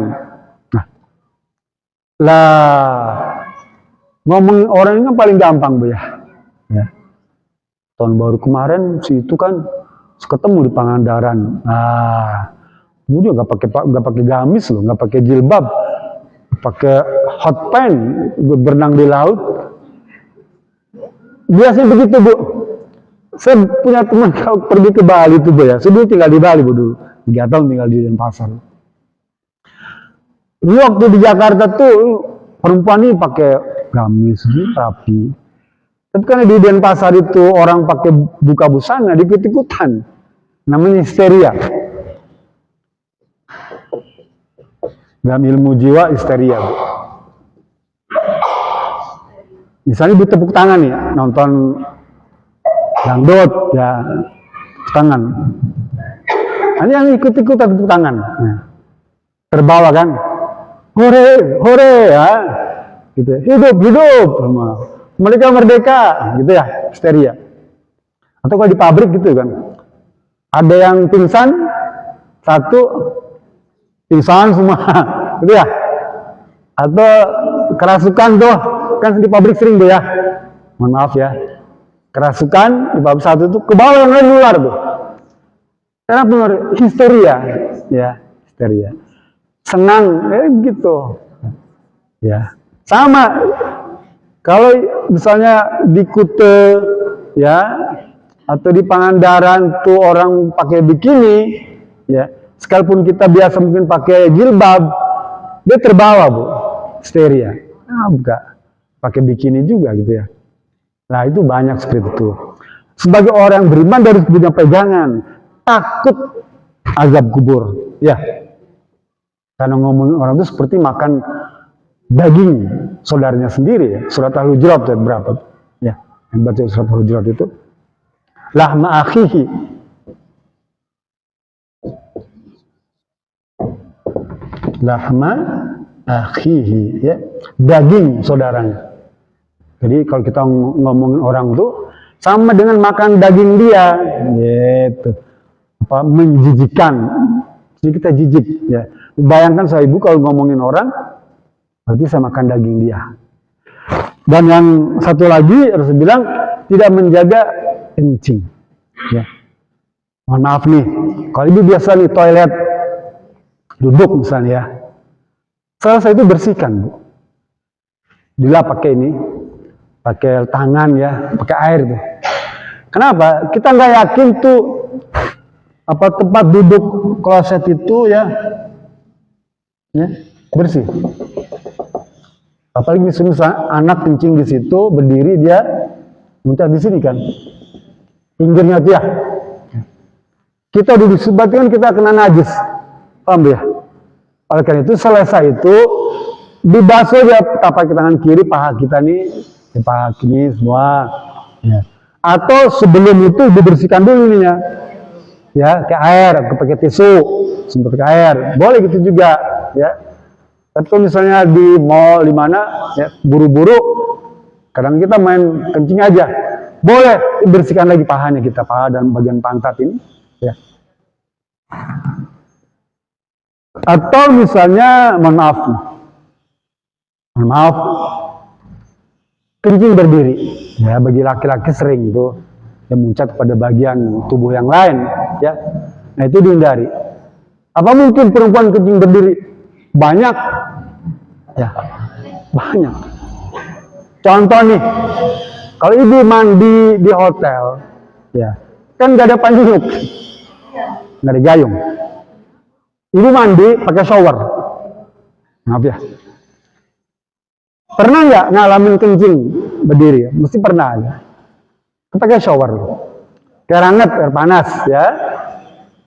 Nah, lah ngomongin orang ini kan paling gampang, Bu ya. Ya. Tahun baru kemarin si itu kan ketemu di Pangandaran. Nah, kemudian nggak pakai gamis loh, nggak pakai jilbab, pakai hot pants, berenang di laut. Biasanya begitu, Bu. Saya punya teman kalau pergi ke Bali itu, Bu ya. Saya dulu tinggal di Bali, Bu, dulu 3 tahun tinggal di Denpasar. Ini waktu di Jakarta tuh perempuan ini pakai gamis rapi. Tapi karena di Denpasar itu orang pakai buka busana, dikut-ikutan. Namanya histeria. Dalam ilmu jiwa histeria, Bu. Misalnya ditepuk tangan nih, nonton dangdut, ya tangan. Ini yang ikut-ikutan tepuk tangan. Nah, terbawa kan? Hore, hore ya. Gitu. Hidup, hidup. Mereka merdeka, gitu ya, histeria. Atau kalau di pabrik gitu kan, ada yang pingsan, satu pingsan semua, gitu ya. Atau kerasukan tuh, kan di pabrik sering tuh ya. Mohon maaf ya, kerasukan di pabrik satu tuh ke bawah yang lain luar tuh. Karena benar histeria, ya histeria. Senang, gitu, ya. Sama. Kalau misalnya di Kute, ya, atau di Pangandaran tuh orang pakai bikini, ya, sekalipun kita biasa mungkin pakai jilbab, dia terbawa, Bu, histeria. Nah, bukan pakai bikini juga gitu ya. Nah, itu banyak seperti itu. Sebagai orang beriman harus punya pegangan, takut azab kubur, ya. Karena ngomongin orang itu seperti makan daging saudaranya sendiri ya. Surat Al-Hujurat berapa? Ya, yang baca surat Al-Hujurat itu. Lahma akhihi. Lahma akhihi ya, daging saudaranya. Jadi kalau kita ngomongin orang tuh sama dengan makan daging dia, gitu. Apa menjijikan. Jadi kita jijik ya. Bayangkan saya ibu kalau ngomongin orang, berarti saya makan daging dia. Dan yang satu lagi harus bilang tidak menjaga kencing. Ya. Mohon maaf nih, kalau ibu biasa nih toilet duduk misalnya ya, selesai itu bersihkan bu. Dilap pakai ini, pakai tangan ya, pakai air tuh. Kenapa? Kita nggak yakin tuh apa tempat duduk kloset itu ya bersih. Apalagi misalnya anak kencing di situ, berdiri dia muncul di sini kan, pinggirnya tuh ya. Kita duduk berarti kan kita kena najis, paham ya? Oleh karena itu selesai itu dibasuh ya tapak tangan kiri, paha kita nih, paha kiri semua. Ya. Atau sebelum itu dibersihkan dulu nih ya, ke air, pakai tisu, semprot ke air, boleh gitu juga, ya. Atau misalnya di mall di mana, ya, buru-buru, kadang kita main kencing aja, boleh dibersihkan lagi pahanya kita, paha dan bagian pantat ini, ya. Atau misalnya, mohon maaf, kencing berdiri, ya bagi laki-laki sering tuh yang muncat pada bagian tubuh yang lain, ya. Nah itu dihindari. Apa mungkin perempuan kencing berdiri? Banyak, ya, banyak. Contoh nih, kalau ibu mandi di hotel, ya, kan nggak ada panjung, nggak ada gayung. Ibu mandi pakai shower, maaf ya. Pernah nggak ngalamin kencing berdiri? Mesti pernah ya. Pakai shower, air hangat, air panas, ya,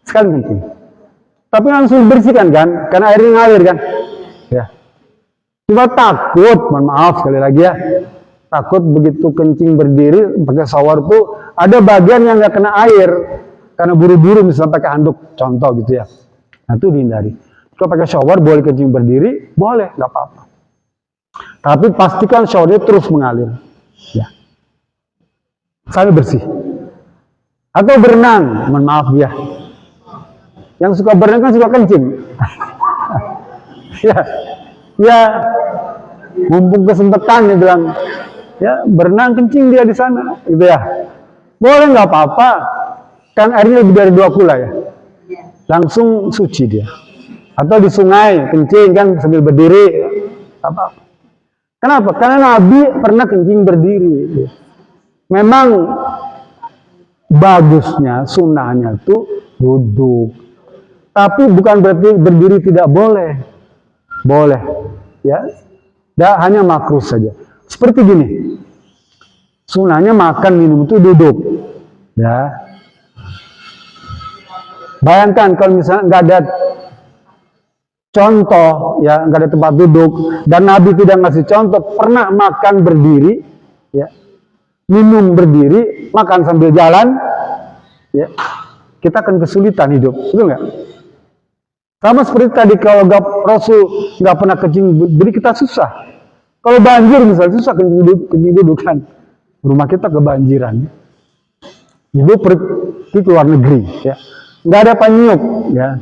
sekali kencing. Tapi langsung bersihkan kan, karena airnya ngalir kan, ya. Cuma takut, mohon maaf sekali lagi ya, takut begitu kencing berdiri pakai shower tuh ada bagian yang nggak kena air, karena buru-buru misalnya pakai handuk, contoh gitu ya. Nah itu dihindari. Kalau pakai shower boleh kencing berdiri, boleh, nggak apa-apa. Tapi pastikan showernya terus mengalir, ya. Sampai bersih. Atau berenang, mohon maaf ya. Yang suka berenang kan suka kencing. ya, mumpung kesempatan dia bilang, ya berenang kencing dia di sana, gitu ya. Boleh nggak apa-apa, kan airnya lebih dari 2 kula ya. Langsung suci dia. Atau di sungai kencing kan sambil berdiri, apa? Kenapa? Karena Nabi pernah kencing berdiri. Memang bagusnya, sunnahnya tuh duduk. Tapi bukan berarti berdiri tidak boleh. Boleh. Ya. Hanya makruh saja. Seperti gini. Sunnahnya makan minum itu duduk. Ya. Bayangkan kalau misalnya nggak ada contoh, ya nggak ada tempat duduk, dan Nabi tidak ngasih contoh, pernah makan berdiri, ya, minum berdiri, makan sambil jalan, ya, kita akan kesulitan hidup, betul nggak? Sama seperti tadi kalau Rasul nggak pernah kencing berdiri, kita susah. Kalau banjir misalnya susah kencing duduk kan, rumah kita kebanjiran, ibu pergi ke luar negeri, ya, nggak ada panyuk, ya,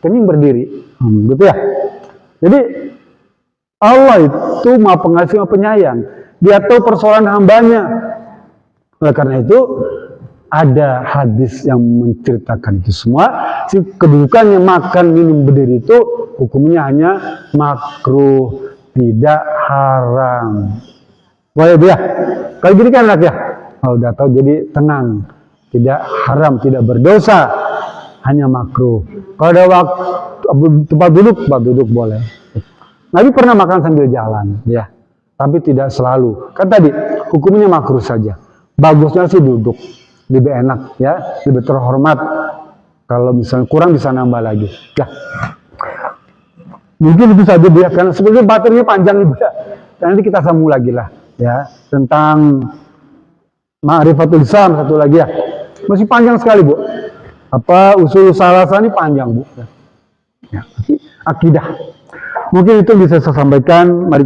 kencing berdiri. Gitu ya. Jadi Allah itu Maha Pengasih, Maha Penyayang. Dia tahu persoalan hambanya. Oleh karena itu ada hadis yang menceritakan itu semua. Si kedudukannya makan minum berdiri itu hukumnya hanya makruh, tidak haram. Boleh ya? Kalau gini kan anak ya. Kalau udah tahu jadi tenang, tidak haram, tidak berdosa, hanya makruh. Kalau ada waktu tempat duduk boleh. Nabi pernah makan sambil jalan, ya, tapi tidak selalu. Kan tadi hukumnya makruh saja. Bagusnya sih duduk, lebih enak, ya, lebih terhormat. Kalau misalnya kurang bisa nambah lagi. Ya. Mungkin itu saja Bu ya, karena sebenarnya materinya panjang Ibu ya. Dan nanti kita sambung lagi lah ya tentang Ma'rifatul Islam satu lagi ya. Masih panjang sekali Bu. Apa usul salasa ini panjang Bu. Ya, akidah. Mungkin itu bisa saya sampaikan. Mari